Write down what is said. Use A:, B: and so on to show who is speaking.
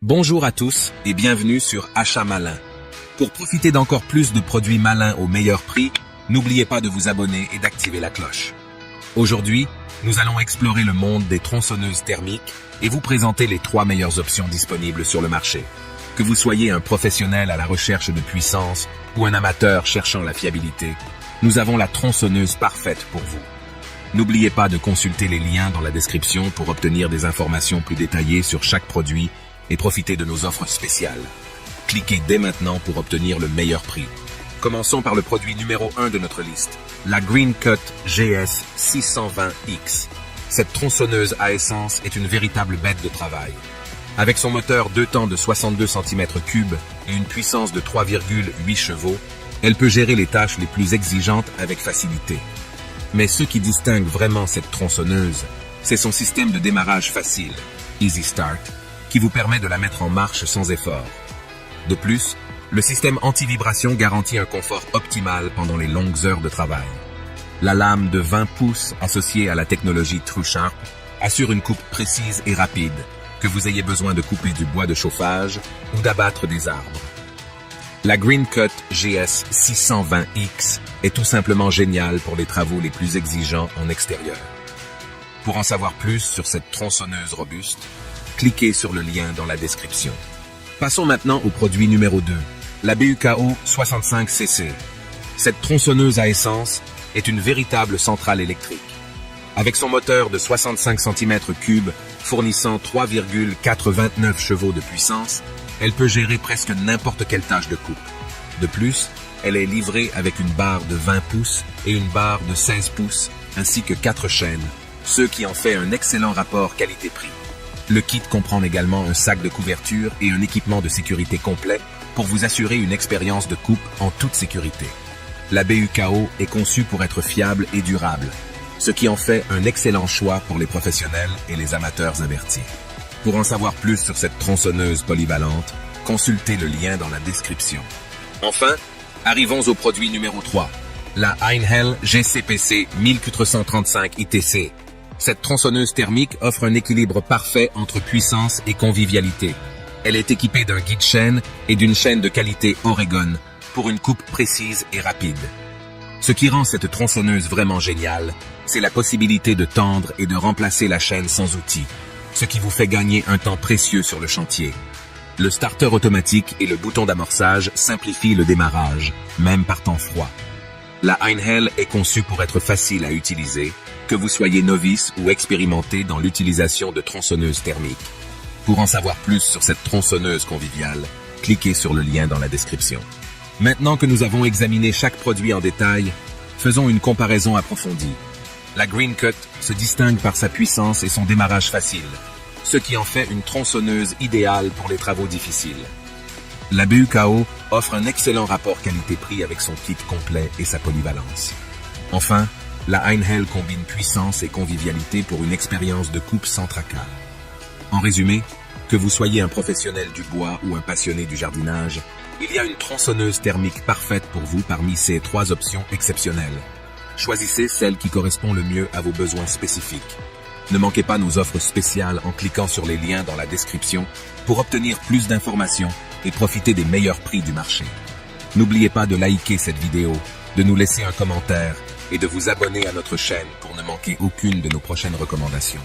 A: Bonjour à tous et bienvenue sur Achat Malin. Pour profiter d'encore plus de produits malins au meilleur prix, n'oubliez pas de vous abonner et d'activer la cloche. Aujourd'hui, nous allons explorer le monde des tronçonneuses thermiques et vous présenter les 3 meilleures options disponibles sur le marché. Que vous soyez un professionnel à la recherche de puissance ou un amateur cherchant la fiabilité, nous avons la tronçonneuse parfaite pour vous. N'oubliez pas de consulter les liens dans la description pour obtenir des informations plus détaillées sur chaque produit et profiter de nos offres spéciales. Cliquez dès maintenant pour obtenir le meilleur prix. Commençons par le produit numéro 1 de notre liste, la Greencut GS 620X. Cette tronçonneuse à essence est une véritable bête de travail. Avec son moteur 2 temps de 62 cm3 et une puissance de 3,8 chevaux, elle peut gérer les tâches les plus exigeantes avec facilité. Mais ce qui distingue vraiment cette tronçonneuse, c'est son système de démarrage facile, Easy Start, qui vous permet de la mettre en marche sans effort. De plus, le système anti-vibration garantit un confort optimal pendant les longues heures de travail. La lame de 20 pouces associée à la technologie TrueSharp assure une coupe précise et rapide, que vous ayez besoin de couper du bois de chauffage ou d'abattre des arbres. La Greencut GS 620X est tout simplement géniale pour les travaux les plus exigeants en extérieur. Pour en savoir plus sur cette tronçonneuse robuste, cliquez sur le lien dans la description. Passons maintenant au produit numéro 2, la BUKO 65cc. Cette tronçonneuse à essence est une véritable centrale électrique. Avec son moteur de 65 cm3 fournissant 3,429 chevaux de puissance, elle peut gérer presque n'importe quelle tâche de coupe. De plus, elle est livrée avec une barre de 20 pouces et une barre de 16 pouces, ainsi que 4 chaînes, ce qui en fait un excellent rapport qualité-prix. Le kit comprend également un sac de couverture et un équipement de sécurité complet pour vous assurer une expérience de coupe en toute sécurité. La BUKO est conçue pour être fiable et durable, ce qui en fait un excellent choix pour les professionnels et les amateurs avertis. Pour en savoir plus sur cette tronçonneuse polyvalente, consultez le lien dans la description. Enfin, arrivons au produit numéro 3, la Einhell GCPC 1435 ITC. Cette tronçonneuse thermique offre un équilibre parfait entre puissance et convivialité. Elle est équipée d'un guide-chaîne et d'une chaîne de qualité Oregon pour une coupe précise et rapide. Ce qui rend cette tronçonneuse vraiment géniale, c'est la possibilité de tendre et de remplacer la chaîne sans outil, ce qui vous fait gagner un temps précieux sur le chantier. Le starter automatique et le bouton d'amorçage simplifient le démarrage, même par temps froid. La Einhell est conçue pour être facile à utiliser, que vous soyez novice ou expérimenté dans l'utilisation de tronçonneuses thermiques. Pour en savoir plus sur cette tronçonneuse conviviale, cliquez sur le lien dans la description. Maintenant que nous avons examiné chaque produit en détail, faisons une comparaison approfondie. La Greencut se distingue par sa puissance et son démarrage facile, ce qui en fait une tronçonneuse idéale pour les travaux difficiles. La BUKO offre un excellent rapport qualité-prix avec son kit complet et sa polyvalence. Enfin, la Einhell combine puissance et convivialité pour une expérience de coupe sans tracas. En résumé, que vous soyez un professionnel du bois ou un passionné du jardinage, il y a une tronçonneuse thermique parfaite pour vous parmi ces 3 options exceptionnelles. Choisissez celle qui correspond le mieux à vos besoins spécifiques. Ne manquez pas nos offres spéciales en cliquant sur les liens dans la description pour obtenir plus d'informations et profiter des meilleurs prix du marché. N'oubliez pas de liker cette vidéo, de nous laisser un commentaire et de vous abonner à notre chaîne pour ne manquer aucune de nos prochaines recommandations.